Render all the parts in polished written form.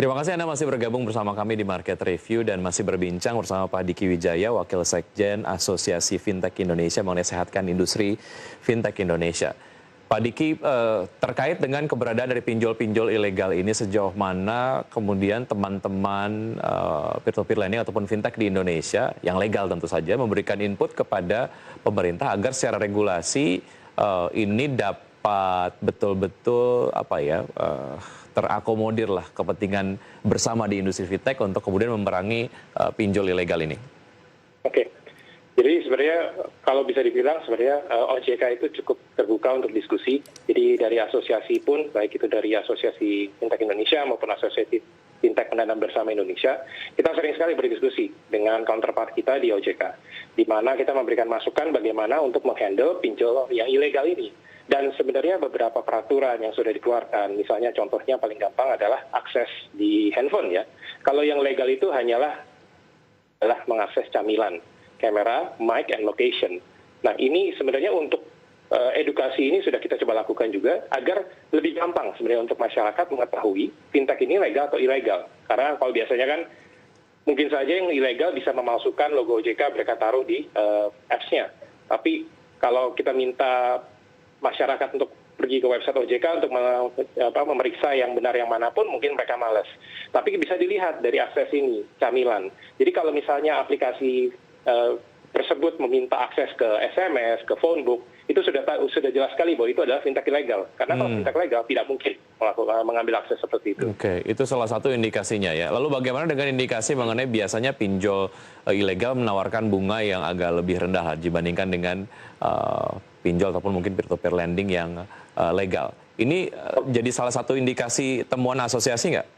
Terima kasih Anda masih bergabung bersama kami di Market Review dan masih berbincang bersama Pak Diki Wijaya, Wakil Sekjen Asosiasi Fintech Indonesia mengenai sehatkan industri Fintech Indonesia. Pak Diki, terkait dengan keberadaan dari pinjol-pinjol ilegal ini, sejauh mana kemudian teman-teman peer-to-peer lending ataupun fintech di Indonesia, yang legal tentu saja, memberikan input kepada pemerintah agar secara regulasi ini dapat betul-betul terakomodir lah kepentingan bersama di industri fintech untuk kemudian memerangi pinjol ilegal ini. Oke. Jadi sebenarnya kalau bisa dibilang sebenarnya OJK itu cukup terbuka untuk diskusi. Jadi dari asosiasi pun, baik itu dari Asosiasi Fintech Indonesia maupun Asosiasi Fintech Pendanaan Bersama Indonesia, kita sering sekali berdiskusi dengan counterpart kita di OJK, di mana kita memberikan masukan bagaimana untuk menghandle pinjol yang ilegal ini. Dan sebenarnya beberapa peraturan yang sudah dikeluarkan, misalnya contohnya paling gampang adalah akses di handphone ya. Kalau yang legal itu hanyalah mengakses camilan, kamera, mic, and location. Nah ini sebenarnya untuk edukasi ini sudah kita coba lakukan juga agar lebih gampang sebenarnya untuk masyarakat mengetahui fintech ini legal atau ilegal. Karena kalau biasanya kan mungkin saja yang ilegal bisa memalsukan logo OJK mereka taruh di apps-nya. Tapi kalau kita minta masyarakat untuk pergi ke website OJK untuk memeriksa yang benar yang manapun, mungkin mereka malas. Tapi bisa dilihat dari akses ini, camilan. Jadi kalau misalnya aplikasi tersebut meminta akses ke SMS, ke phonebook, itu sudah jelas sekali bahwa itu adalah fintech ilegal. Karena kalau fintech legal tidak mungkin mengambil akses seperti itu. Oke, itu salah satu indikasinya ya. Lalu bagaimana dengan indikasi mengenai biasanya pinjol ilegal menawarkan bunga yang agak lebih rendah dibandingkan dengan pinjol ataupun mungkin peer-to-peer lending yang legal. Ini jadi salah satu indikasi temuan asosiasi nggak?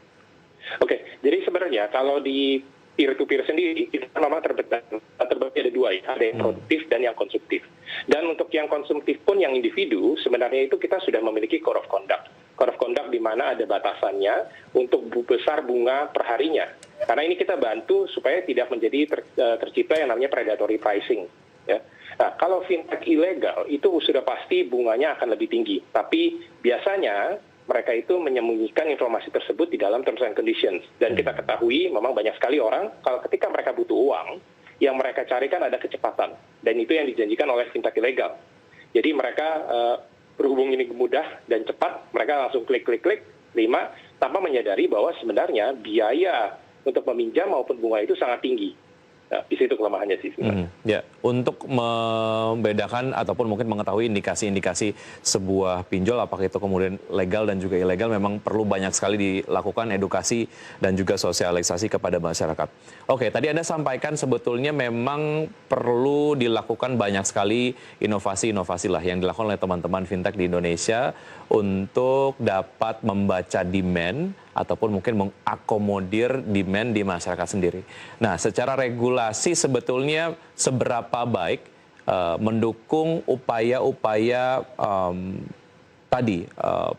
Oke, jadi sebenarnya kalau di peer-to-peer sendiri, itu memang terbagi ada dua ya, ada yang produktif dan yang konsumtif. Dan untuk yang konsumtif pun yang individu, sebenarnya itu kita sudah memiliki code of conduct. Code of conduct di mana ada batasannya untuk besar bunga perharinya. Karena ini kita bantu supaya tidak menjadi tercipta yang namanya predatory pricing. Ya. Nah, kalau fintech ilegal itu sudah pasti bunganya akan lebih tinggi. Tapi biasanya mereka itu menyembunyikan informasi tersebut di dalam terms and conditions. Dan kita ketahui memang banyak sekali orang, kalau ketika mereka butuh uang, yang mereka carikan ada kecepatan. Dan itu yang dijanjikan oleh fintech ilegal. Jadi mereka berhubung ini mudah dan cepat, mereka langsung klik, terima, tanpa menyadari bahwa sebenarnya biaya untuk meminjam maupun bunga itu sangat tinggi. Nah, di situ kelemahannya sih. Ya, untuk membedakan ataupun mungkin mengetahui indikasi-indikasi sebuah pinjol, apakah itu kemudian legal dan juga ilegal, memang perlu banyak sekali dilakukan edukasi dan juga sosialisasi kepada masyarakat. Oke, tadi Anda sampaikan sebetulnya memang perlu dilakukan banyak sekali inovasi-inovasi lah yang dilakukan oleh teman-teman fintech di Indonesia untuk dapat membaca demand ataupun mungkin mengakomodir demand di masyarakat sendiri. Nah, secara regulasi sebetulnya seberapa baik mendukung upaya-upaya tadi,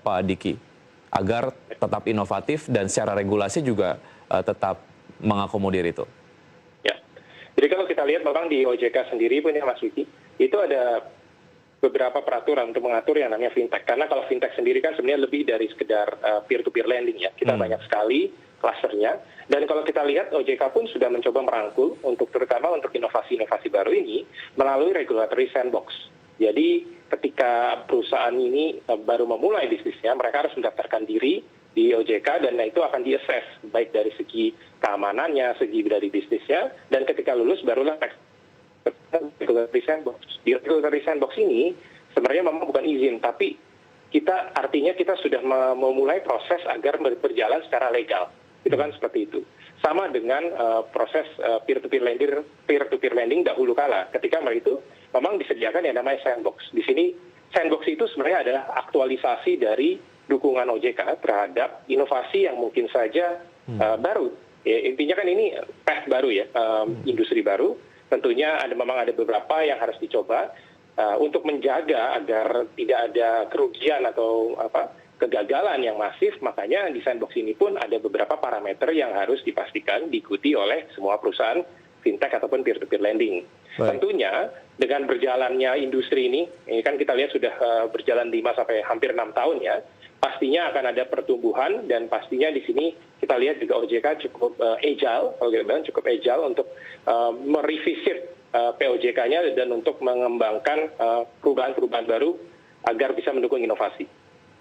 Pak Diki, agar tetap inovatif dan secara regulasi juga tetap mengakomodir itu? Ya, jadi kalau kita lihat memang di OJK sendiri punya Mas Wiki, itu ada beberapa peraturan untuk mengatur yang namanya fintech. Karena kalau fintech sendiri kan sebenarnya lebih dari sekedar peer-to-peer lending ya. Kita banyak sekali klasternya. Dan kalau kita lihat OJK pun sudah mencoba merangkul terutama untuk inovasi-inovasi baru ini melalui regulatory sandbox. Jadi ketika perusahaan ini baru memulai bisnisnya, mereka harus mendaftarkan diri di OJK dan itu akan di-assess baik dari segi keamanannya, segi dari bisnisnya, dan ketika lulus barulah regulatory sandbox. Di regulatory sandbox ini sebenarnya memang bukan izin, tapi artinya kita sudah memulai proses agar berjalan secara legal. Itu kan seperti itu. Sama dengan proses peer-to-peer lending dahulu kala. Ketika mereka itu memang disediakan yang namanya sandbox. Di sini sandbox itu sebenarnya adalah aktualisasi dari dukungan OJK terhadap inovasi yang mungkin saja baru. Ya, intinya kan ini path baru ya, industri baru. Tentunya memang ada beberapa yang harus dicoba untuk menjaga agar tidak ada kerugian atau kegagalan yang masif. Makanya di sandbox ini pun ada beberapa parameter yang harus dipastikan diikuti oleh semua perusahaan fintech ataupun peer-to-peer lending. Baik. Tentunya dengan berjalannya industri ini kan kita lihat sudah berjalan 5 sampai hampir 6 tahun ya. pastinya akan ada pertumbuhan, dan pastinya di sini kita lihat juga OJK cukup agile, kalau kita bilang cukup agile untuk merevisit POJK-nya dan untuk mengembangkan perubahan-perubahan baru agar bisa mendukung inovasi.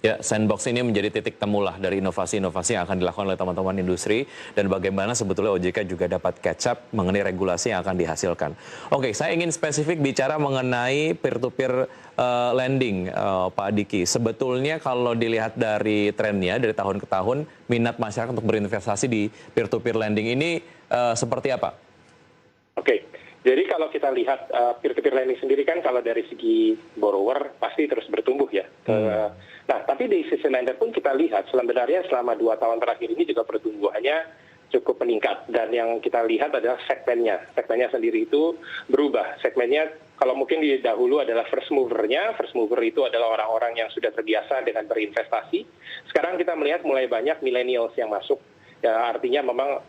Ya, sandbox ini menjadi titik temulah dari inovasi-inovasi yang akan dilakukan oleh teman-teman industri dan bagaimana sebetulnya OJK juga dapat catch up mengenai regulasi yang akan dihasilkan. Oke, saya ingin spesifik bicara mengenai peer-to-peer lending, Pak Diki. Sebetulnya kalau dilihat dari trennya dari tahun ke tahun, minat masyarakat untuk berinvestasi di peer-to-peer lending ini seperti apa? Oke. Jadi kalau kita lihat peer-to-peer lending sendiri kan kalau dari segi borrower pasti terus bertumbuh ya. Nah, tapi di sisi lender pun kita lihat sebenarnya selama 2 tahun terakhir ini juga pertumbuhannya cukup meningkat. Dan yang kita lihat adalah segmennya. Segmennya sendiri itu berubah. Segmennya kalau mungkin di dahulu adalah first mover-nya. First mover itu adalah orang-orang yang sudah terbiasa dengan berinvestasi. Sekarang kita melihat mulai banyak millennials yang masuk. Ya, artinya memang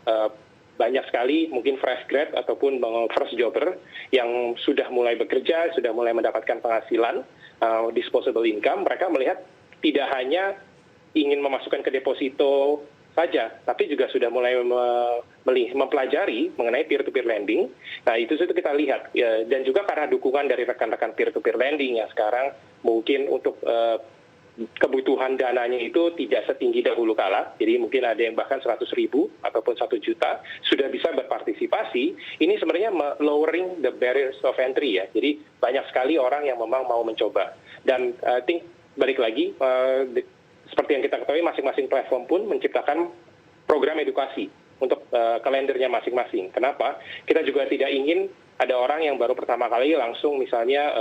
banyak sekali mungkin fresh grad ataupun first jobber yang sudah mulai bekerja, sudah mulai mendapatkan penghasilan, disposable income. Mereka melihat tidak hanya ingin memasukkan ke deposito saja, tapi juga sudah mulai mempelajari mengenai peer-to-peer lending. Nah, itu kita lihat. Ya, dan juga karena dukungan dari rekan-rekan peer-to-peer lending yang sekarang mungkin untuk kebutuhan dananya itu tidak setinggi dahulu kala, jadi mungkin ada yang bahkan 100.000 ataupun 1 juta sudah bisa berpartisipasi. Ini sebenarnya lowering the barriers of entry ya, jadi banyak sekali orang yang memang mau mencoba. Dan I think balik lagi, seperti yang kita ketahui masing-masing platform pun menciptakan program edukasi untuk kalendernya masing-masing. Kenapa? Kita juga tidak ingin ada orang yang baru pertama kali langsung misalnya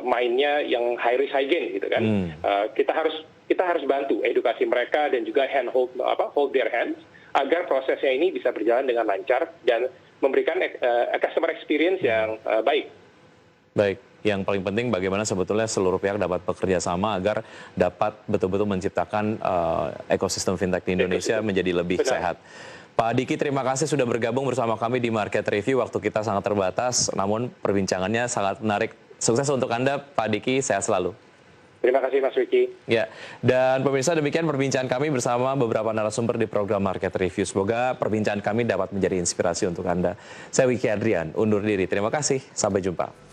mainnya yang high risk high gain gitu kan. Kita harus bantu edukasi mereka dan juga hold their hands agar prosesnya ini bisa berjalan dengan lancar dan memberikan customer experience yang baik. Baik, yang paling penting bagaimana sebetulnya seluruh pihak dapat bekerja sama agar dapat betul-betul menciptakan ekosistem fintech di Indonesia menjadi lebih sehat. Pak Diki, terima kasih sudah bergabung bersama kami di Market Review. Waktu kita sangat terbatas, namun perbincangannya sangat menarik. Sukses untuk Anda, Pak Diki. Sehat selalu. Terima kasih, Mas Wiki. Ya, dan pemirsa, demikian perbincangan kami bersama beberapa narasumber di program Market Review. Semoga perbincangan kami dapat menjadi inspirasi untuk Anda. Saya Wiki Adrian, undur diri. Terima kasih. Sampai jumpa.